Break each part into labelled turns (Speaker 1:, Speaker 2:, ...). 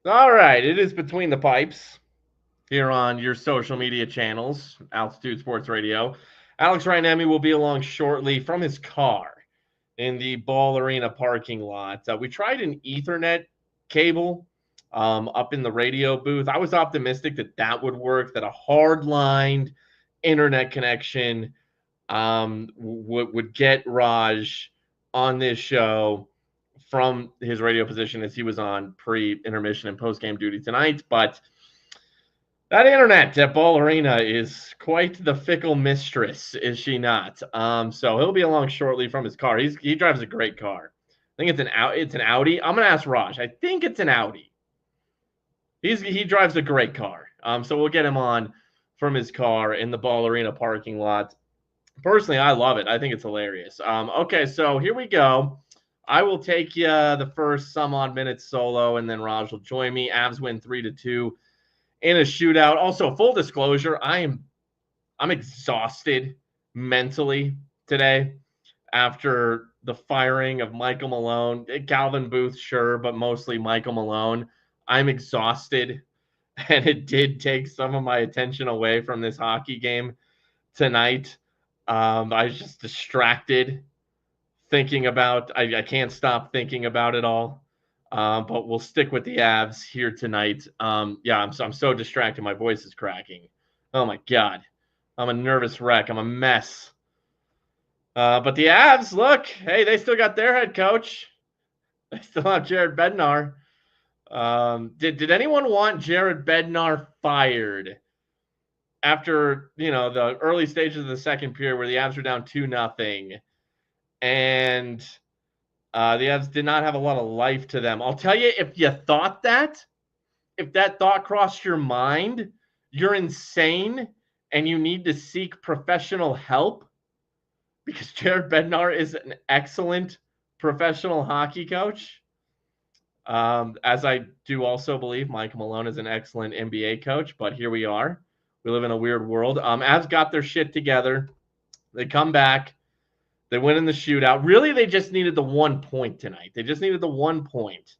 Speaker 1: All right, it is Between the Pipes here on your social media channels, Altitude Sports Radio. Alex Reinemi will be along shortly from his car in the Ball Arena parking lot. We tried an Ethernet cable up in the radio booth. I was optimistic that that would work, that a hard-lined internet connection would get Raj on this show from his radio position as he was on pre-intermission and post-game duty tonight. But that internet at Ball Arena is quite the fickle mistress, is she not? So he'll be along shortly from his car. He drives a great car. I think it's an Audi. I'm gonna ask Raj. I think it's an Audi. He drives a great car. So we'll get him on from his car in the Ball Arena parking lot. Personally, I love it. I think it's hilarious. Okay, so here we go. I will take you the first some odd minutes solo, and then Raj will join me. Avs win 3-2 in a shootout. Also, full disclosure, I'm exhausted mentally today after the firing of Michael Malone. Calvin Booth, sure, but mostly Michael Malone. I'm exhausted, and it did take some of my attention away from this hockey game tonight. I was just distracted thinking about. I can't stop thinking about it all. But we'll stick with the Avs here tonight. Yeah, I'm so distracted. My voice is cracking. Oh my god, I'm a nervous wreck. I'm a mess. But the Avs, look, hey, they still got their head coach. They still have Jared Bednar. Did anyone want Jared Bednar fired after the early stages of the second period where the Avs were down 2-0, and the Avs did not have a lot of life to them? I'll tell you, if you thought that, if that thought crossed your mind, you're insane and you need to seek professional help, because Jared Bednar is an excellent professional hockey coach. As I do also believe Michael Malone is an excellent NBA coach, but here we are. We live in a weird world. Avs got their shit together. They come back. They win in the shootout. Really, they just needed the 1 point tonight. They just needed the 1 point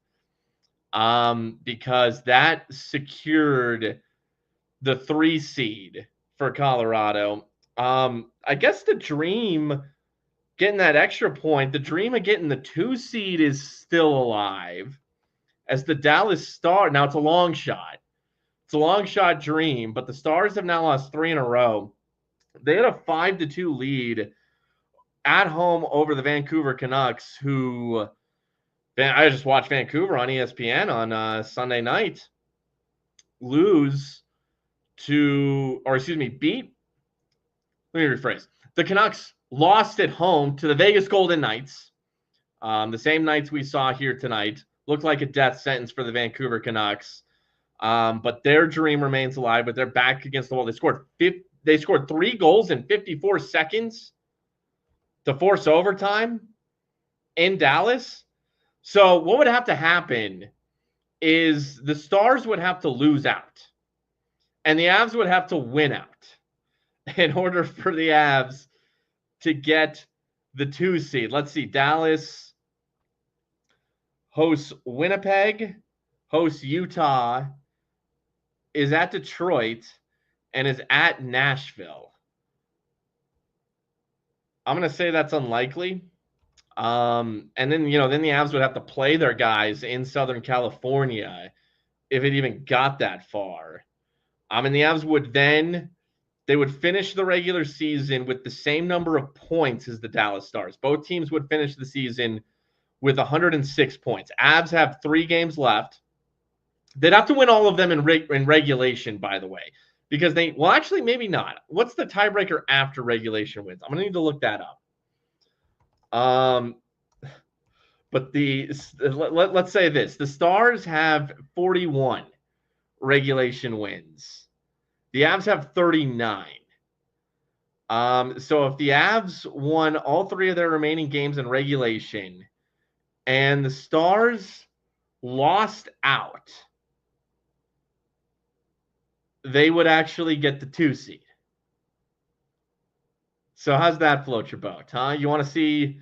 Speaker 1: because that secured the 3 seed for Colorado. I guess the dream, getting that extra point, the dream of getting the 2 seed is still alive, as the Dallas Stars. Now, it's a long shot. It's a long shot dream, but the Stars have now lost 3 in a row. They had a 5-2 lead at home over the Vancouver Canucks, who I just watched Vancouver on ESPN on Sunday night beat, let me rephrase. The Canucks lost at home to the Vegas Golden Knights. The same Knights we saw here tonight. Looked like a death sentence for the Vancouver Canucks. But their dream remains alive, but they're back against the wall. They scored 3 goals in 54 seconds to force overtime in Dallas. So what would have to happen is the Stars would have to lose out, and the Avs would have to win out in order for the Avs to get the 2 seed. Let's see. Dallas hosts Winnipeg, hosts Utah, is at Detroit, and is at Nashville. I'm going to say that's unlikely. And then the Avs would have to play their guys in Southern California if it even got that far. And the Avs would finish the regular season with the same number of points as the Dallas Stars. Both teams would finish the season with 106 points. Avs have 3 games left. They'd have to win all of them in regulation, by the way, because actually, maybe not. What's the tiebreaker after regulation wins? I'm going to need to look that up. But let's say this. The Stars have 41 regulation wins. The Avs have 39. So if the Avs won all 3 of their remaining games in regulation and the Stars lost out, they would actually get the 2 seed. So how's that float your boat, huh? You want to see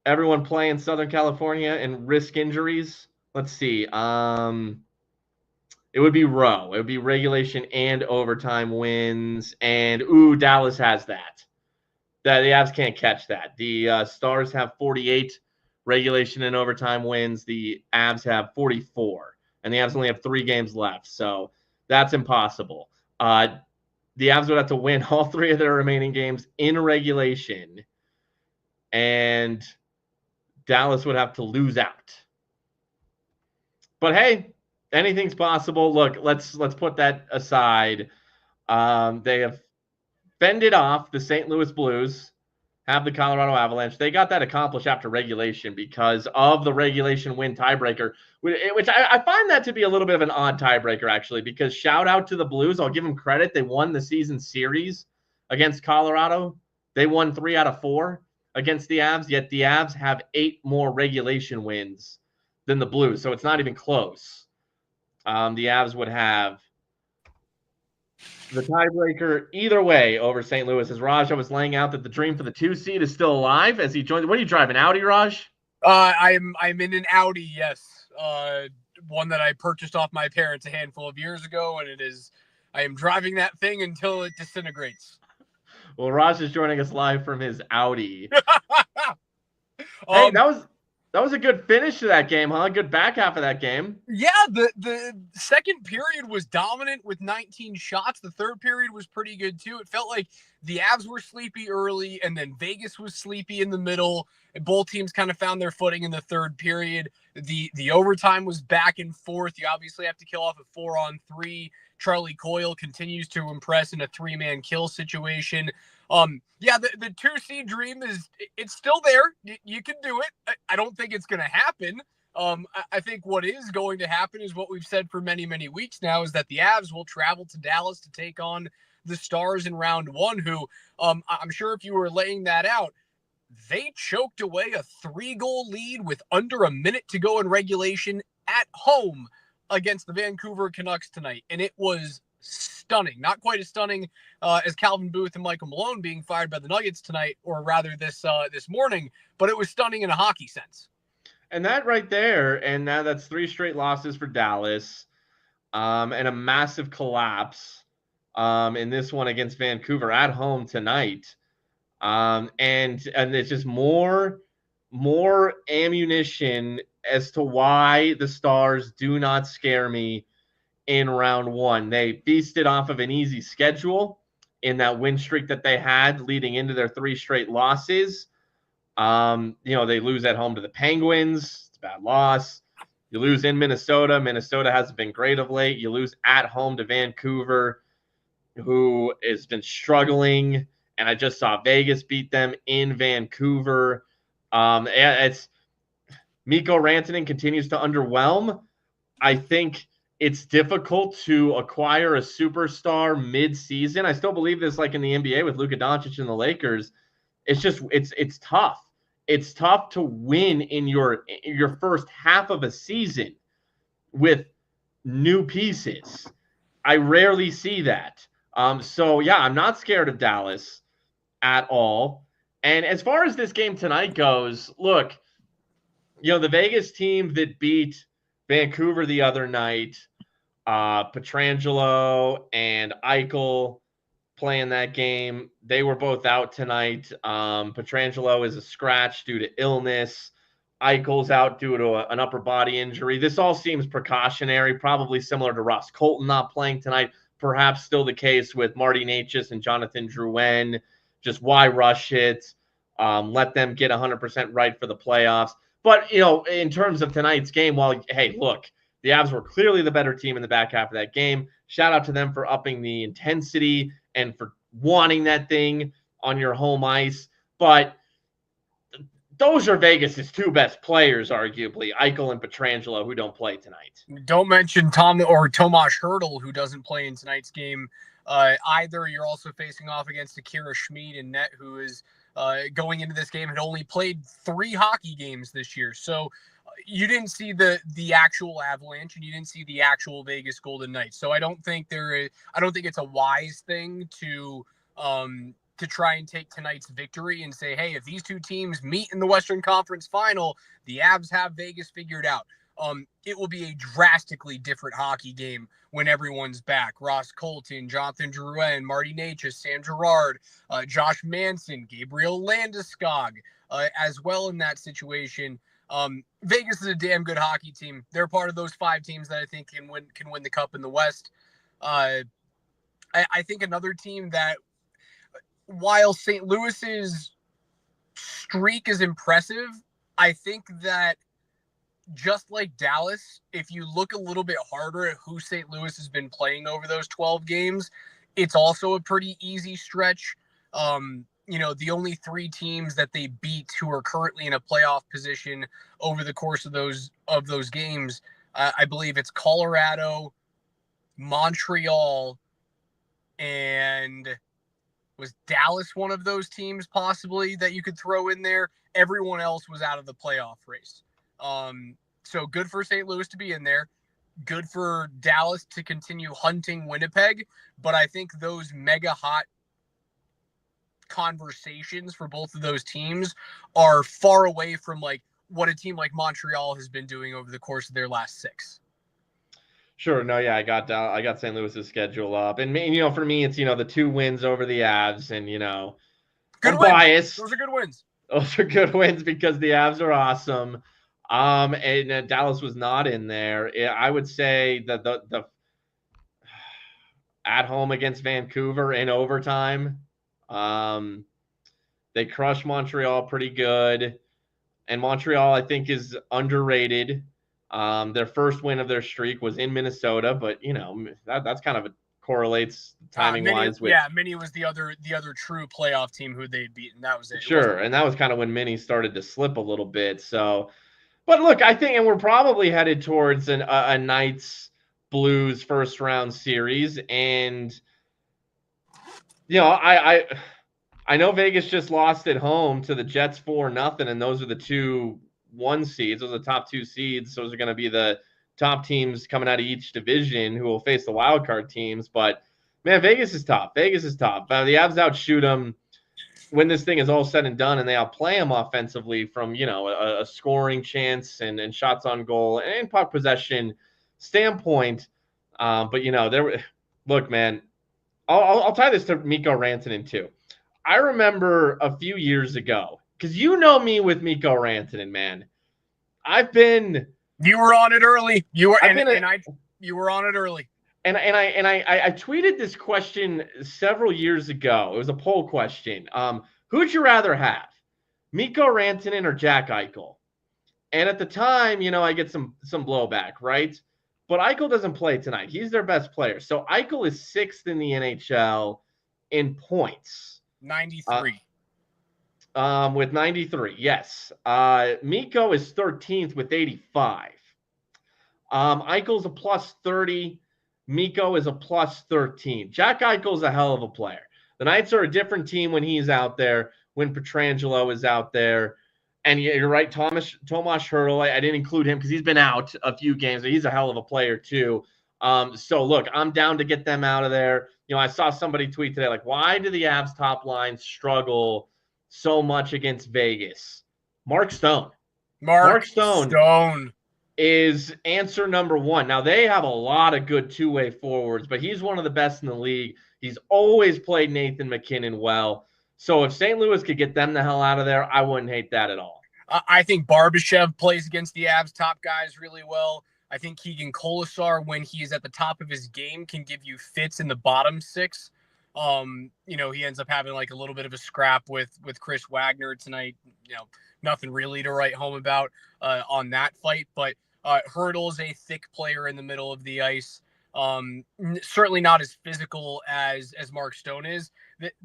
Speaker 1: everyone play in Southern California and risk injuries? Let's see. It would be row. It would be regulation and overtime wins. And, Dallas has that. The Avs can't catch that. The Stars have 48 regulation and overtime wins. The Avs have 44. And the Avs only have 3 games left. So that's impossible. The Avs would have to win all 3 of their remaining games in regulation. And Dallas would have to lose out. But hey, anything's possible. Look, let's put that aside. They have fended off the St. Louis Blues, have the Colorado Avalanche. They got that accomplished after regulation because of the regulation win tiebreaker, which I find that to be a little bit of an odd tiebreaker, actually, because shout out to the Blues. I'll give them credit. They won the season series against Colorado. They won 3 out of 4 against the Avs, yet the Avs have 8 more regulation wins than the Blues, so it's not even close. The Avs would have the tiebreaker either way over St. Louis. As Raj was laying out that the dream for the 2 seed is still alive as he joins. What are you driving, Audi, Raj?
Speaker 2: I'm in an Audi, yes. One that I purchased off my parents a handful of years ago, and I am driving that thing until it disintegrates.
Speaker 1: Well, Raj is joining us live from his Audi. Hey, that was a good finish to that game, huh? Good back half of that game.
Speaker 2: Yeah, the second period was dominant with 19 shots. The third period was pretty good too. It felt like the Avs were sleepy early, and then Vegas was sleepy in the middle. Both teams kind of found their footing in the third period. The overtime was back and forth. You obviously have to kill off a 4-on-3. Charlie Coyle continues to impress in a 3-man kill situation. Yeah, the 2-seed dream it's still there. You can do it. I don't think it's going to happen. I think what is going to happen is what we've said for many, many weeks now, is that the Avs will travel to Dallas to take on the Stars in round 1, who I'm sure if you were laying that out, they choked away a 3-goal lead with under a minute to go in regulation at home against the Vancouver Canucks tonight. And it was stunning. Not quite as stunning as Calvin Booth and Michael Malone being fired by the Nuggets tonight, or rather this morning, but it was stunning in a hockey sense.
Speaker 1: And that right there, and now that's 3 straight losses for Dallas, and a massive collapse in this one against Vancouver at home tonight. And it's just more ammunition as to why the Stars do not scare me in round 1. They feasted off of an easy schedule in that win streak that they had leading into their 3 straight losses. They lose at home to the Penguins. It's a bad loss. You lose in Minnesota. Minnesota hasn't been great of late. You lose at home to Vancouver, who has been struggling. And I just saw Vegas beat them in Vancouver. It's Mikko Rantanen continues to underwhelm. I think it's difficult to acquire a superstar mid-season. I still believe this, like in the NBA with Luka Doncic and the Lakers. It's tough. It's tough to win in your first half of a season with new pieces. I rarely see that. So yeah, I'm not scared of Dallas at all. And as far as this game tonight goes, look, the Vegas team that beat Vancouver the other night, Pietrangelo and Eichel playing that game, they were both out tonight. Pietrangelo is a scratch due to illness. Eichel's out due to an upper body injury. This all seems precautionary, probably similar to Ross Colton not playing tonight. Perhaps still the case with Marty Necas and Jonathan Drouin. Just why rush it? Let them get 100% right for the playoffs. But, in terms of tonight's game, hey, look, the Avs were clearly the better team in the back half of that game. Shout out to them for upping the intensity and for wanting that thing on your home ice. But those are Vegas' 2 best players, arguably, Eichel and Pietrangelo, who don't play tonight.
Speaker 2: Don't mention Tomas Hertl, who doesn't play in tonight's game either. You're also facing off against Akira Schmid in net, who is going into this game had only played 3 hockey games this year. So you didn't see the actual Avalanche, and you didn't see the actual Vegas Golden Knights. So I don't think it's a wise thing to try and take tonight's victory and say, hey, if these 2 teams meet in the Western Conference Final, the Avs have Vegas figured out. it will be a drastically different hockey game when everyone's back. Ross Colton, Jonathan Drouin, Marty Necas, Sam Girard, Josh Manson, Gabriel Landeskog, as well in that situation. Vegas is a damn good hockey team. They're part of those 5 teams that I think can win the cup in the West. I think another team that, while St. Louis's streak is impressive, I think that just like Dallas, if you look a little bit harder at who St. Louis has been playing over those 12 games, it's also a pretty easy stretch. The only 3 teams that they beat who are currently in a playoff position over the course of those games, I believe it's Colorado, Montreal, and was Dallas one of those teams possibly that you could throw in there? Everyone else was out of the playoff race. So good for St. Louis to be in there. Good for Dallas to continue hunting Winnipeg. But I think those mega hot conversations for both of those teams are far away from like what a team like Montreal has been doing over the course of their last 6.
Speaker 1: Sure. No, yeah, I got St. Louis's schedule up. And, for me, it's, the 2 wins over the Avs. And,
Speaker 2: good
Speaker 1: I'm
Speaker 2: wins.
Speaker 1: biased.
Speaker 2: Those are good wins.
Speaker 1: Those are good wins because the Avs are awesome. And Dallas was not in there. I would say that the at home against Vancouver in overtime, they crushed Montreal pretty good. And Montreal, I think, is underrated. Their first win of their streak was in Minnesota, but that's kind of correlates timing wise with
Speaker 2: Minnie was the other true playoff team who they'd beaten. That was it.
Speaker 1: Sure, and that was kind of when Minnie started to slip a little bit. So, but look, I think, and we're probably headed towards a Knights Blues first round series, and I know Vegas just lost at home to the Jets 4-0, and those are the 2-1 seeds. Those are the top 2 seeds. Those are going to be the top teams coming out of each division who will face the wild card teams. But, man, Vegas is tough. The Avs outshoot them when this thing is all said and done, and they outplay them offensively from, a scoring chance and shots on goal and puck possession standpoint. But, look, man, I'll tie this to Mikko Rantanen too. I remember a few years ago, because you know me with Mikko Rantanen, man.
Speaker 2: You were on it early. You were on it early.
Speaker 1: And I tweeted this question several years ago. It was a poll question. Who'd you rather have, Mikko Rantanen or Jack Eichel? And at the time, I get some blowback, right? But Eichel doesn't play tonight. He's their best player. So Eichel is 6th in the NHL in points.
Speaker 2: 93.
Speaker 1: With 93, yes. Mikko is 13th with 85. Eichel's a plus 30. Mikko is a plus 13. Jack Eichel's a hell of a player. The Knights are a different team when he's out there, when Pietrangelo is out there. And you're right, Tomas Hertl, I didn't include him because he's been out a few games. He's a hell of a player too. So, look, I'm down to get them out of there. I saw somebody tweet today, like, why do the Avs top line struggle so much against Vegas? Mark Stone. Mark Stone is answer number 1. Now, they have a lot of good two-way forwards, but he's one of the best in the league. He's always played Nathan McKinnon well. So if St. Louis could get them the hell out of there, I wouldn't hate that at all.
Speaker 2: I think Barbashev plays against the Avs top guys really well. I think Keegan Colasar, when he is at the top of his game, can give you fits in the bottom 6. He ends up having like a little bit of a scrap with Chris Wagner tonight. Nothing really to write home about on that fight. But Hertl is a thick player in the middle of the ice. Certainly not as physical as Mark Stone is.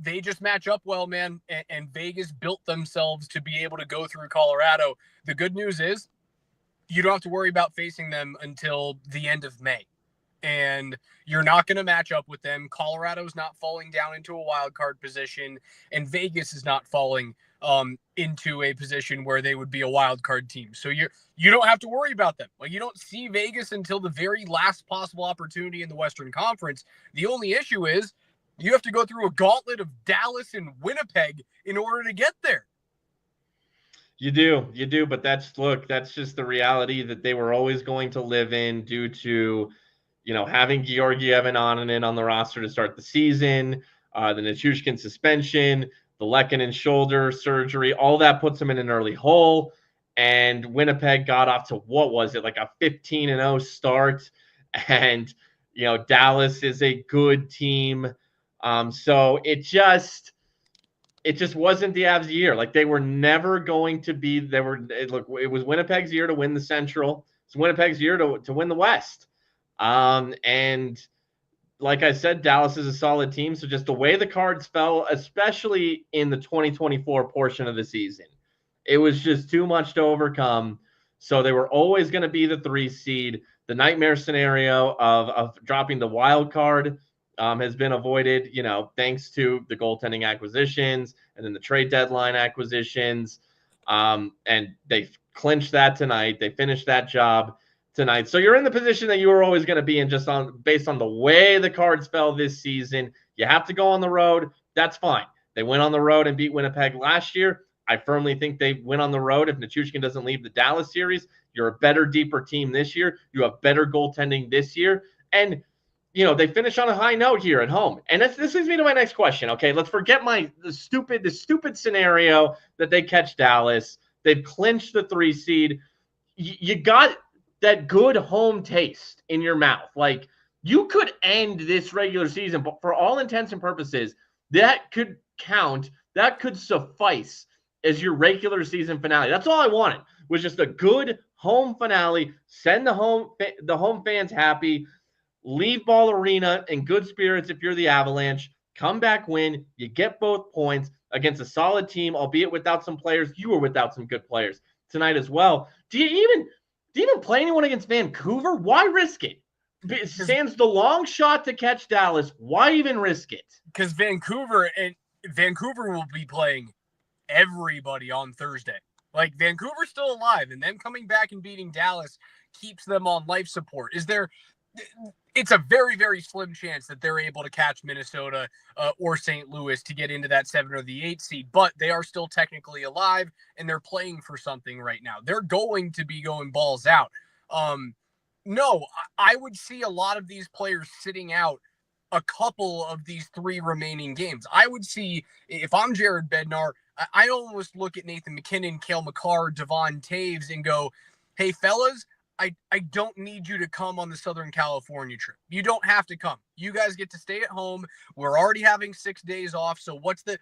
Speaker 2: They just match up well, man. And Vegas built themselves to be able to go through Colorado. The good news is, you don't have to worry about facing them until the end of May. And you're not going to match up with them. Colorado's not falling down into a wild card position, and Vegas is not falling into a position where they would be a wild card team. So you don't have to worry about them. Like, you don't see Vegas until the very last possible opportunity in the Western Conference. The only issue is you have to go through a gauntlet of Dallas and Winnipeg in order to get there.
Speaker 1: You do, but that's just the reality that they were always going to live in due to, having Georgiev and Onanen on the roster to start the season, the Nichushkin suspension, the Lehkonen shoulder surgery, all that puts them in an early hole. And Winnipeg got off to, what was it, like a 15-0 start, and Dallas is a good team, so it just wasn't the Avs' year. Like, they were never going to be. It was Winnipeg's year to win the Central. It's Winnipeg's year to win the West. And like I said, Dallas is a solid team. So just the way the cards fell, especially in the 2024 portion of the season, it was just too much to overcome. So they were always going to be the 3 seed. The nightmare scenario of dropping the wild card has been avoided, thanks to the goaltending acquisitions and then the trade deadline acquisitions. And they clinched that tonight. They finished that job tonight. So you're in the position that you were always going to be in, just based on the way the cards fell this season. You have to go on the road. That's fine. They went on the road and beat Winnipeg last year. I firmly think they win on the road. If Nichushkin doesn't leave the Dallas series, you're a better, deeper team this year. You have better goaltending this year. And, they finish on a high note here at home. And this leads me to my next question. Okay, let's forget the stupid scenario that they catch Dallas. They've clinched the 3 seed. You got that good home taste in your mouth. Like, you could end this regular season, but for all intents and purposes, that could count. That could suffice as your regular season finale. That's all I wanted, was just a good home finale. Send the home fans happy. Leave Ball Arena in good spirits if you're the Avalanche. Come back, win. You get both points against a solid team, albeit without some players. You were without some good players tonight as well. Do you even play anyone against Vancouver? Why risk it? It stands the long shot to catch Dallas. Why even risk it?
Speaker 2: Because Vancouver will be playing everybody on Thursday. Like, Vancouver's still alive, and them coming back and beating Dallas keeps them on life support. It's a very, very slim chance that they're able to catch Minnesota or St. Louis to get into that 7 or the 8 seed, but they are still technically alive, and they're playing for something right now. They're going to be going balls out. No, I would see a lot of these players sitting out a couple of these 3 remaining games. I would see, if I'm Jared Bednar, I almost look at Nathan MacKinnon, Cale Makar, Devon Taves, and go, hey, fellas, I don't need you to come on the Southern California trip. You don't have to come. You guys get to stay at home. We're already having 6 days off. So what's the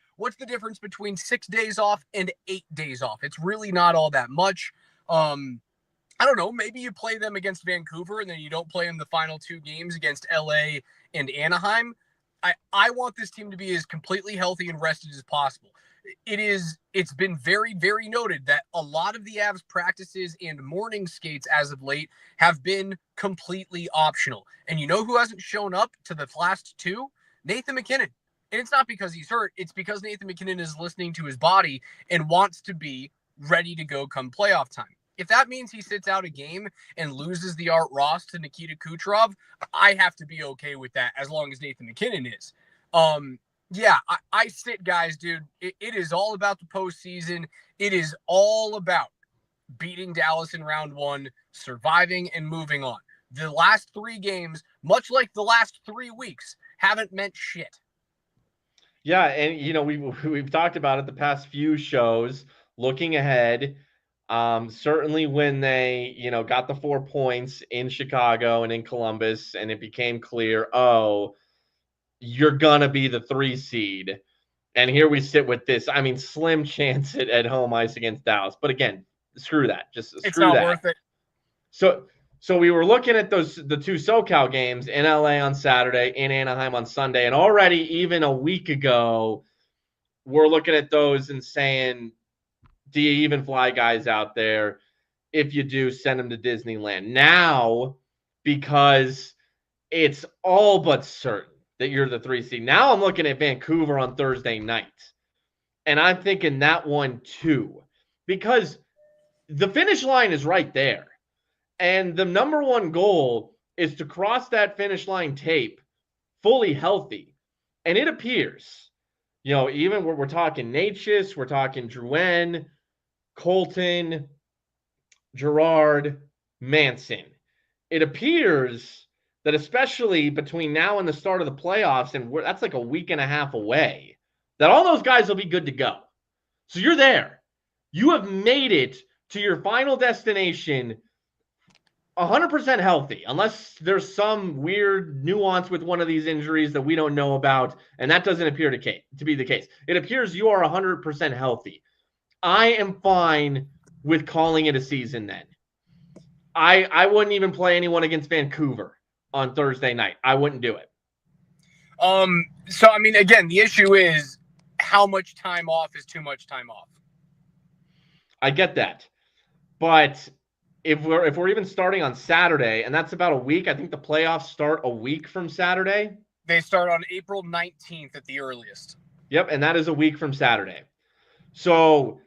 Speaker 2: difference between 6 days off and 8 days off? It's really not all that much. I don't know. Maybe you play them against Vancouver and then you don't play in the final 2 games against LA and Anaheim. I want this team to be as completely healthy and rested as possible. It's been very, very noted that a lot of the Avs practices and morning skates as of late have been completely optional. And you know who hasn't shown up to the last 2? Nathan MacKinnon. And it's not because he's hurt. It's because Nathan MacKinnon is listening to his body and wants to be ready to go come playoff time. If that means he sits out a game and loses the Art Ross to Nikita Kucherov, I have to be okay with that as long as Nathan MacKinnon is. Yeah, I sit, guys, dude. It is all about the postseason. It is all about beating Dallas in round 1, surviving and moving on. The last 3 games, much like the last 3 weeks, haven't meant shit.
Speaker 1: Yeah, and we've talked about it the past few shows. Looking ahead, certainly when they got the 4 points in Chicago and in Columbus, and it became clear, you're gonna be the 3 seed. And here we sit with this. I mean, slim chance at home ice against Dallas. But again, screw that.
Speaker 2: It's not worth it.
Speaker 1: So we were looking at the 2 SoCal games in LA on Saturday, in Anaheim on Sunday, and already even a week ago, we're looking at those and saying, do you even fly guys out there? If you do, send them to Disneyland. Now, because it's all but certain that you're the 3 seed. Now I'm looking at Vancouver on Thursday night, and I'm thinking that one too, because the finish line is right there. And the number one goal is to cross that finish line tape fully healthy. And it appears, even we're talking Natchez, we're talking Drouin, Colton, Gerard, Manson. It appears that especially between now and the start of the playoffs, and that's like a week and a half away, that all those guys will be good to go. So you're there. You have made it to your final destination 100% healthy, unless there's some weird nuance with one of these injuries that we don't know about, and that doesn't appear to be the case. It appears you are 100% healthy. I am fine with calling it a season then. I wouldn't even play anyone against Vancouver on Thursday night. I wouldn't do it.
Speaker 2: So I mean, again, the issue is how much time off is too much time off.
Speaker 1: I get that. But if we're even starting on Saturday, and that's about a week, I think the playoffs start a week from Saturday.
Speaker 2: They start on April 19th at the earliest.
Speaker 1: Yep, and that is a week from Saturday. So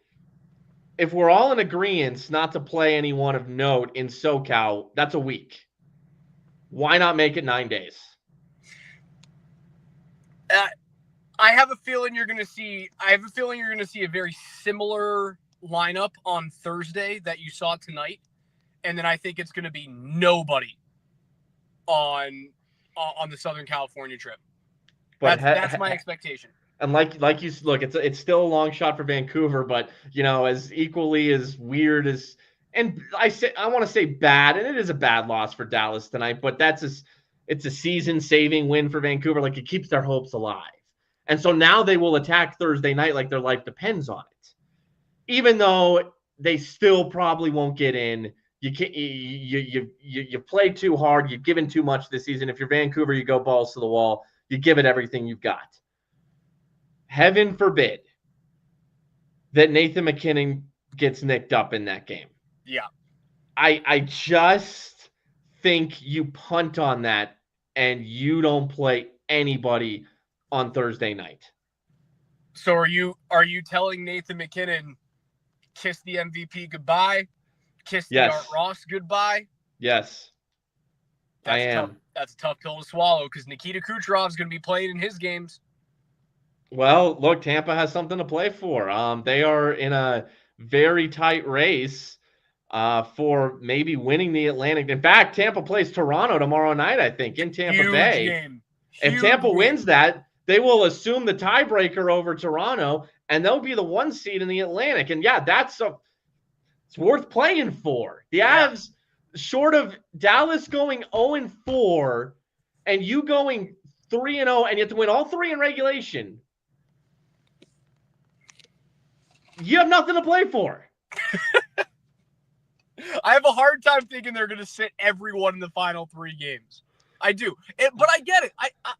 Speaker 1: if we're all in agreement not to play anyone of note in SoCal, that's a week. Why not make it 9 days?
Speaker 2: I have a feeling you're going to see. A very similar lineup on Thursday that you saw tonight, and then I think it's going to be nobody on the Southern California trip. But that's my expectation.
Speaker 1: And like you look, it's still a long shot for Vancouver, but as equally as weird as, and I want to say bad, and it is a bad loss for Dallas tonight, but it's a season-saving win for Vancouver. Like, it keeps their hopes alive, and so now they will attack Thursday night like their life depends on it, even though they still probably won't get in. You play too hard. You've given too much this season. If you're Vancouver, you go balls to the wall. You give it everything you've got. Heaven forbid that Nathan MacKinnon gets nicked up in that game.
Speaker 2: Yeah.
Speaker 1: I just think you punt on that and you don't play anybody on Thursday night.
Speaker 2: So are you telling Nathan MacKinnon, kiss the MVP goodbye? Kiss the Art Ross goodbye?
Speaker 1: Yes. I am.
Speaker 2: That's a tough pill to swallow because Nikita Kucherov's going to be playing in his games.
Speaker 1: Well, look, Tampa has something to play for. They are in a very tight race for maybe winning the Atlantic. In fact, Tampa plays Toronto tomorrow night, I think, in Tampa Bay.
Speaker 2: Game.
Speaker 1: If Tampa wins that, they will assume the tiebreaker over Toronto, and they'll be the 1 seed in the Atlantic. And yeah, it's worth playing for. The Avs, short of Dallas going 0-4, and you going 3-0, and you have to win all 3 in regulation. You have nothing to play for.
Speaker 2: I have a hard time thinking they're going to sit everyone in the final 3 games. I do. But I get it.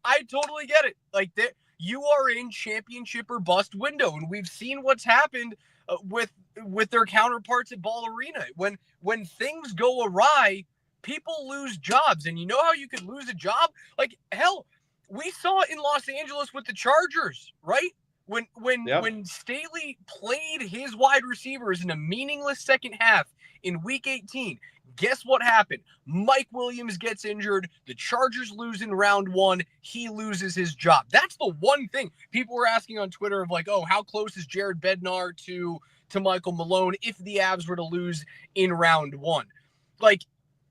Speaker 2: I totally get it. Like, you are in championship or bust window, and we've seen what's happened with their counterparts at Ball Arena. When things go awry, people lose jobs. And you know how you could lose a job? Like, hell, we saw it in Los Angeles with the Chargers, right? When Staley played his wide receivers in a meaningless second half in Week 18, guess what happened? Mike Williams gets injured. The Chargers lose in round 1. He loses his job. That's the one thing people were asking on Twitter of like, oh, how close is Jared Bednar to Michael Malone if the Avs were to lose in round 1? Like,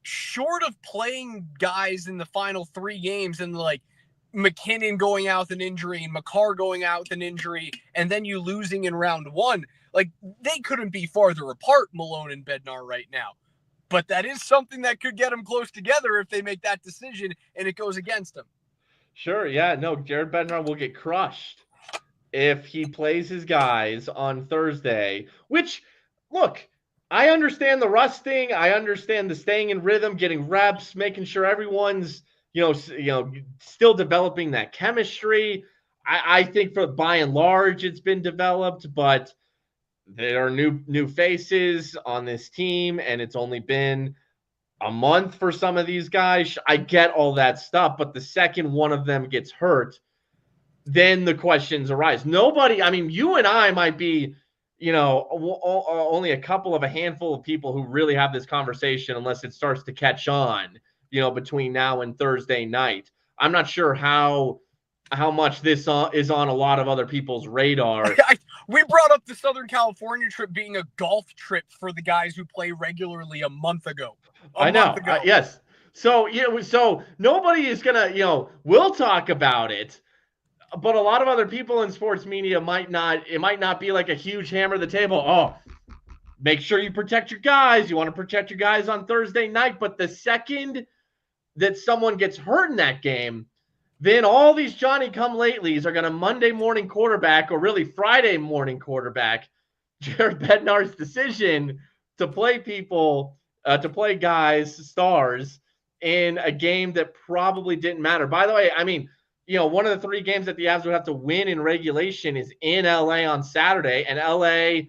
Speaker 2: short of playing guys in the final 3 games and like MacKinnon going out with an injury and Makar going out with an injury, and then you losing in round 1, like, they couldn't be farther apart, Malone and Bednar, right now. But that is something that could get them close together if they make that decision and it goes against them.
Speaker 1: Sure, yeah. No, Jared Bednar will get crushed if he plays his guys on Thursday, which, look, I understand the rusting. I understand the staying in rhythm, getting reps, making sure everyone's, still developing that chemistry. I think by and large it's been developed, but there are new faces on this team, and it's only been a month for some of these guys. I get all that stuff, but the second one of them gets hurt, then the questions arise. Nobody, I mean, you and I might be, only a handful of people who really have this conversation unless it starts to catch on, between now and Thursday night. I'm not sure how much this is on a lot of other people's radar.
Speaker 2: We brought up the Southern California trip being a golf trip for the guys who play regularly a month ago.
Speaker 1: I know. Yes. So, so nobody is going to, we'll talk about it, but a lot of other people in sports media might not, it might not be like a huge hammer of the table. Oh, make sure you protect your guys. You want to protect your guys on Thursday night. But the second that someone gets hurt in that game, then all these Johnny-come-latelys are going to Monday morning quarterback, or really Friday morning quarterback, Jared Bednar's decision to play people, to play guys, stars, in a game that probably didn't matter. By the way, I mean, one of the 3 games that the Avs would have to win in regulation is in LA on Saturday, and LA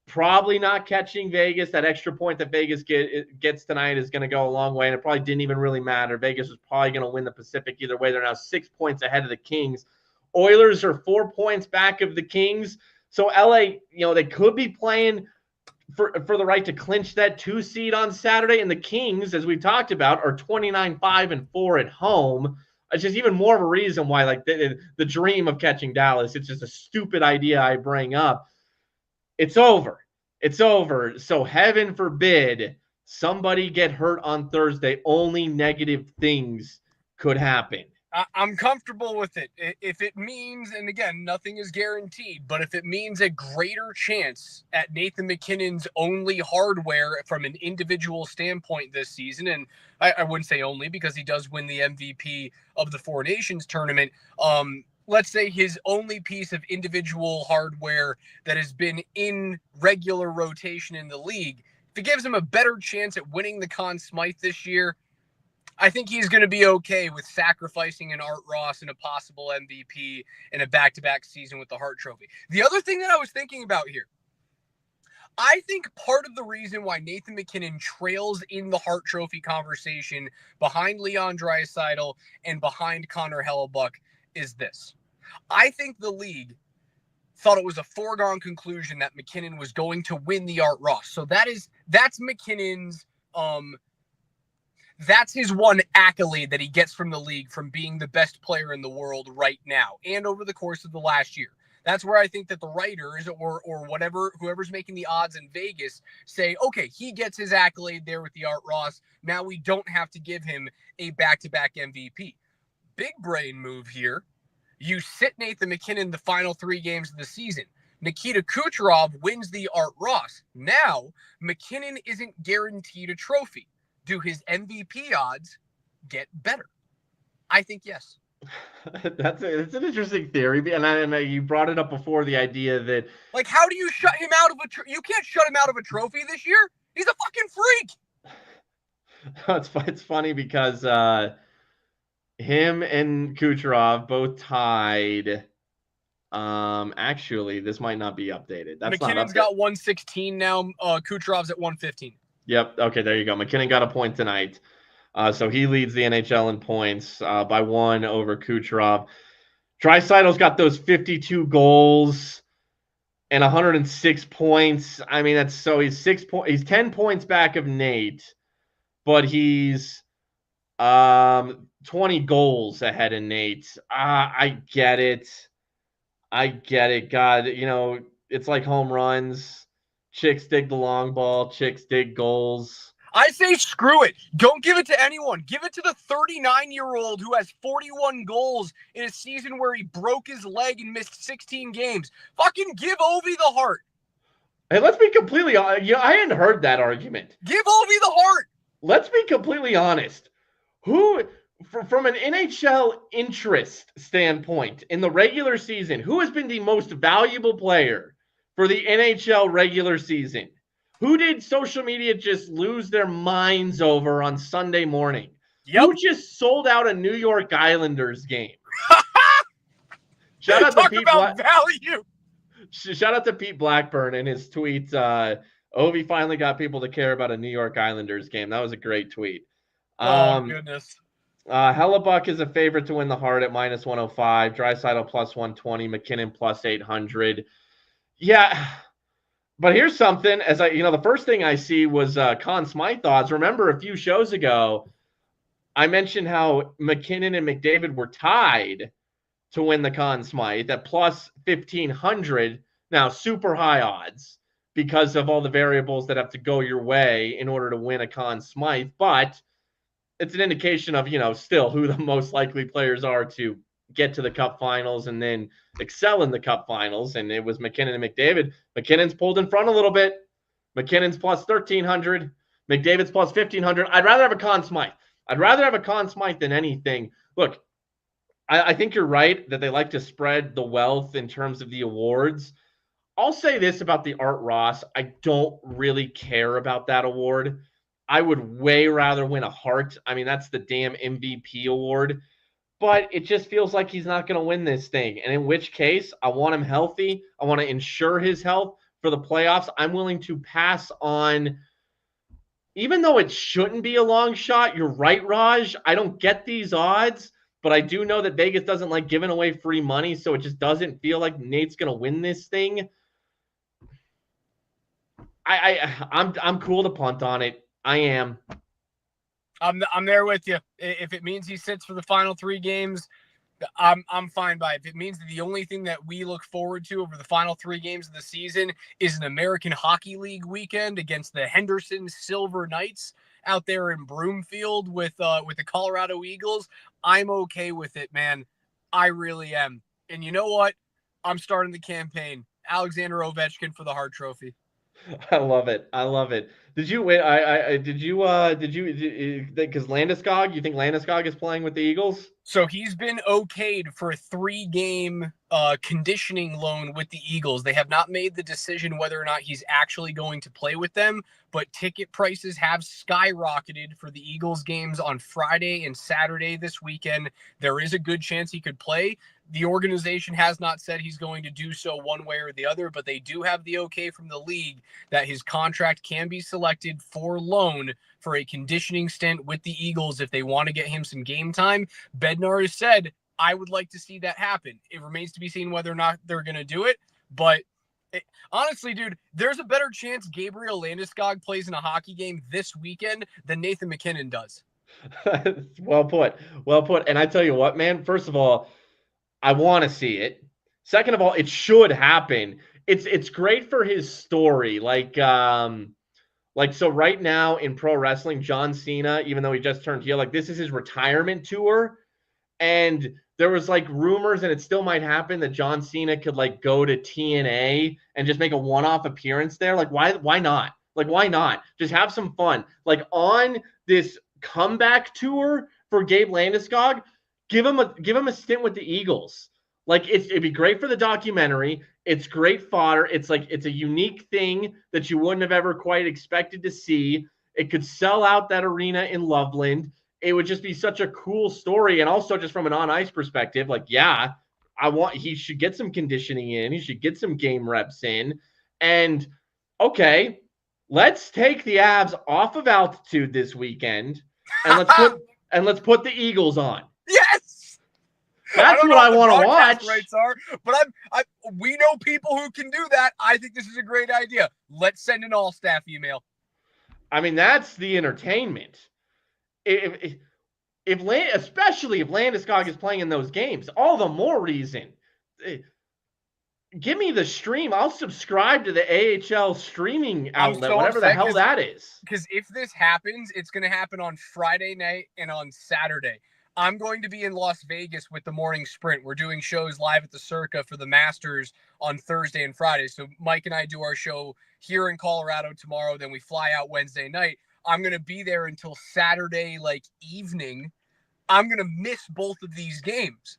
Speaker 1: probably not catching Vegas. That extra point that Vegas gets tonight is going to go a long way, and it probably didn't even really matter. Vegas was probably going to win the Pacific either way. They're now 6 points ahead of the Kings. Oilers are 4 points back of the Kings. So LA, they could be playing for the right to clinch that 2 seed on Saturday, and the Kings, as we've talked about, are 29-5-4 at home. It's just even more of a reason why, like, the dream of catching Dallas, it's just a stupid idea I bring up. It's over. It's over. So heaven forbid somebody get hurt on Thursday. Only negative things could happen.
Speaker 2: I'm comfortable with it. If it means, and again, nothing is guaranteed, but if it means a greater chance at Nathan MacKinnon's only hardware from an individual standpoint this season, and I wouldn't say only because he does win the MVP of the Four Nations tournament, let's say his only piece of individual hardware that has been in regular rotation in the league, if it gives him a better chance at winning the Conn Smythe this year, I think he's going to be okay with sacrificing an Art Ross and a possible MVP in a back-to-back season with the Hart Trophy. The other thing that I was thinking about here, I think part of the reason why Nathan MacKinnon trails in the Hart Trophy conversation behind Leon Draisaitl and behind Connor Hellebuck is this. I think the league thought it was a foregone conclusion that MacKinnon was going to win the Art Ross. So that's MacKinnon's that's his one accolade that he gets from the league from being the best player in the world right now and over the course of the last year. That's where I think that the writers or whoever's making the odds in Vegas say, okay, he gets his accolade there with the Art Ross. Now we don't have to give him a back-to-back MVP. Big brain move here. You sit Nathan MacKinnon the final 3 games of the season. Nikita Kucherov wins the Art Ross. Now, MacKinnon isn't guaranteed a trophy. Do his MVP odds get better? I think yes.
Speaker 1: That's an interesting theory, and you brought it up before, the idea that,
Speaker 2: like, how do you shut him out of you can't shut him out of a trophy this year? He's a fucking
Speaker 1: freak. It's funny because him and Kucherov both tied. Actually, this might not be updated. That's
Speaker 2: MacKinnon's got 116 now. Kucherov's at 115.
Speaker 1: Yep. Okay, there you go. MacKinnon got a point tonight. So he leads the NHL in points by 1 over Kucherov. Draisaitl's got those 52 goals and 106 points. I mean, he's 10 points back of Nate, but he's 20 goals ahead of Nate. I get it. God, it's like home runs. Chicks dig the long ball. Chicks dig goals.
Speaker 2: I say screw it. Don't give it to anyone. Give it to the 39-year-old who has 41 goals in a season where he broke his leg and missed 16 games. Fucking give Ovi the Hart.
Speaker 1: Hey, let's be completely honest. I hadn't heard that argument.
Speaker 2: Give Ovi the Hart.
Speaker 1: Let's be completely honest. Who, from an NHL interest standpoint, in the regular season, who has been the most valuable player for the NHL regular season? Who did social media just lose their minds over on Sunday morning? Yep. Who just sold out a New York Islanders game? Shout out to Pete
Speaker 2: value.
Speaker 1: Shout out to Pete Blackburn and his tweet. Ovi finally got people to care about a New York Islanders game. That was a great tweet.
Speaker 2: Oh, goodness.
Speaker 1: Hellebuck is a favorite to win the Hart at -105. Draisaitl plus 120. MacKinnon plus 800. Yeah. But here's something, the first thing I see was Conn Smythe odds. Remember a few shows ago, I mentioned how MacKinnon and McDavid were tied to win the Conn Smythe at plus 1,500. Now, super high odds because of all the variables that have to go your way in order to win a Conn Smythe, but it's an indication of, still who the most likely players are to get to the Cup finals and then excel in the Cup finals. And it was McKinnon and McDavid. McKinnon's pulled in front a little bit. McKinnon's plus 1,300. McDavid's plus 1,500. I'd rather have a Conn Smythe. I'd rather have a Conn Smythe than anything. Look, I think you're right that they like to spread the wealth in terms of the awards. I'll say this about the Art Ross. I don't really care about that award. I would way rather win a Hart. I mean, that's the damn MVP award. But it just feels like he's not going to win this thing. And in which case, I want him healthy. I want to ensure his health for the playoffs. I'm willing to pass on, even though it shouldn't be a long shot. You're right, Raj. I don't get these odds, but I do know that Vegas doesn't like giving away free money, so it just doesn't feel like Nate's going to win this thing. I'm cool to punt on it. I am.
Speaker 2: I'm there with you. If it means he sits for the final 3 games, I'm fine by it. If it means that the only thing that we look forward to over the final 3 games of the season is an American Hockey League weekend against the Henderson Silver Knights out there in Broomfield with the Colorado Eagles, I'm okay with it, man. I really am. And you know what? I'm starting the campaign. Alexander Ovechkin for the Hart Trophy.
Speaker 1: I love it. I love it. Did you wait? Did you because Landeskog? You think Landeskog is playing with the Eagles?
Speaker 2: So he's been okayed for a 3-game conditioning loan with the Eagles. They have not made the decision whether or not he's actually going to play with them, but ticket prices have skyrocketed for the Eagles games on Friday and Saturday this weekend. There is a good chance he could play. The organization has not said he's going to do so one way or the other, but they do have the okay from the league that his contract can be selected for loan for a conditioning stint with the Eagles if they want to get him some game time. Bednar has said, I would like to see that happen. It remains to be seen whether or not they're going to do it. But honestly, dude, there's a better chance Gabriel Landeskog plays in a hockey game this weekend than Nathan McKinnon does.
Speaker 1: Well put. Well put. And I tell you what, man, first of all, I want to see it. Second of all, it should happen. It's great for his story. So right now in pro wrestling, John Cena, even though he just turned heel, this is his retirement tour. And there was rumors, and it still might happen, that John Cena could go to TNA and just make a one-off appearance there. Why not? Why not? Just have some fun. On this comeback tour for Gabe Landeskog, give him a stint with the Eagles. It'd be great for the documentary. It's great fodder. It's a unique thing that you wouldn't have ever quite expected to see. It could sell out that arena in Loveland. It would just be such a cool story. And also just from an on-ice perspective, he should get some conditioning in. He should get some game reps in. And, okay, let's take the Avs off of altitude this weekend, and let's put the Eagles on.
Speaker 2: Yes!
Speaker 1: That's what I want to watch.
Speaker 2: Rights are, but we know people who can do that. I think this is a great idea. Let's send an all-staff email.
Speaker 1: I mean, that's the entertainment. Especially if Landeskog is playing in those games, all the more reason. Give me the stream. I'll subscribe to the AHL streaming outlet, whatever the hell that is.
Speaker 2: Because if this happens, it's going to happen on Friday night and on Saturday. I'm going to be in Las Vegas with the morning sprint. We're doing shows live at the Circa for the Masters on Thursday and Friday. So Mike and I do our show here in Colorado tomorrow. Then we fly out Wednesday night. I'm going to be there until Saturday, evening. I'm going to miss both of these games.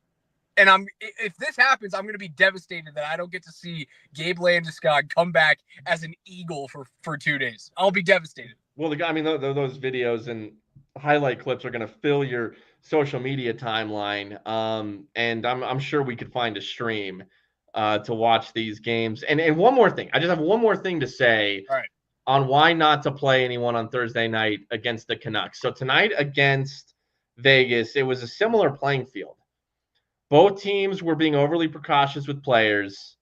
Speaker 2: And if this happens, I'm going to be devastated that I don't get to see Gabe Landeskog come back as an Eagle for 2 days. I'll be devastated.
Speaker 1: Well, those videos and highlight clips are going to fill your social media timeline. And I'm sure we could find a stream to watch these games. And one more thing. I just have one more thing to say.
Speaker 2: All right.
Speaker 1: On why not to play anyone on Thursday night against the Canucks. So tonight against Vegas, it was a similar playing field. Both teams were being overly precautious with players,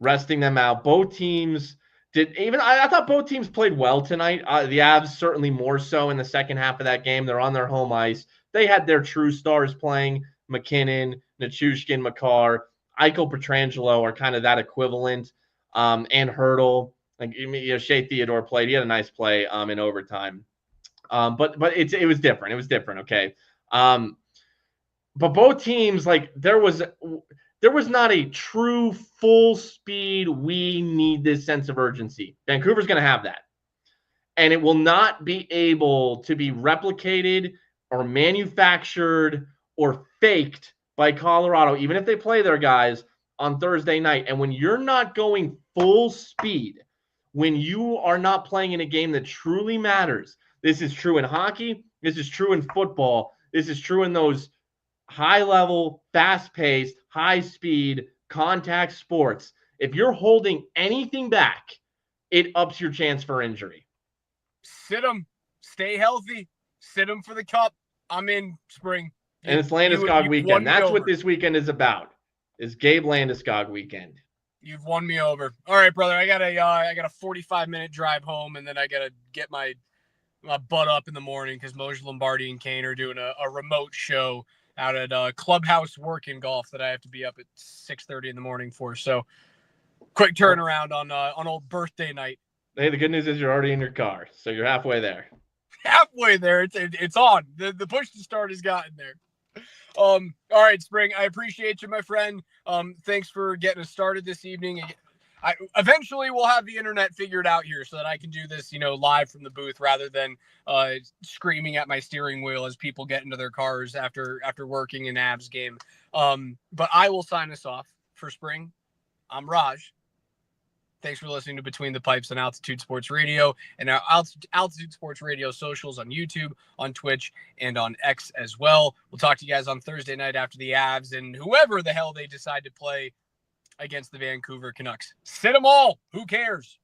Speaker 1: resting them out. Both teams I thought both teams played well tonight. The Avs certainly more so in the second half of that game. They're on their home ice. They had their true stars playing. McKinnon, Nichushkin, Makar, Eichel, Pietrangelo are kind of that equivalent. and Hurdle. Like, Shea Theodore played. He had a nice play in overtime. But it was different. It was different. Okay. But both teams, like, there was not a true full speed. We need this sense of urgency. Vancouver's going to have that, and it will not be able to be replicated or manufactured or faked by Colorado, even if they play their guys on Thursday night. And when you're not going full speed, when you are not playing in a game that truly matters, this is true in hockey, this is true in football, this is true in those high-level, fast-paced, high-speed contact sports. If you're holding anything back, it ups your chance for injury.
Speaker 2: Sit them. Stay healthy. Sit them for the cup. I'm in, Spring.
Speaker 1: And it's Landeskog weekend. That's what this weekend is about, is Gabe Landeskog weekend.
Speaker 2: You've won me over. All right, brother. I got a 45-minute drive home, and then I got to get my butt up in the morning because Moshe Lombardi and Kane are doing a remote show out at Clubhouse Working Golf that I have to be up at 6:30 in the morning for. So quick turnaround on old birthday night.
Speaker 1: Hey, the good news is you're already in your car, so you're halfway there.
Speaker 2: Halfway there. It's on. The push to start has gotten there. All right, Spring. I appreciate you, my friend. Thanks for getting us started this evening. I eventually will have the internet figured out here so that I can do this, live from the booth rather than screaming at my steering wheel as people get into their cars after working an Avs game. But I will sign us off for Spring. I'm Raj. Thanks for listening to Between the Pipes on Altitude Sports Radio and our Altitude Sports Radio socials on YouTube, on Twitch, and on X as well. We'll talk to you guys on Thursday night after the Avs and whoever the hell they decide to play against the Vancouver Canucks. Sit them all. Who cares?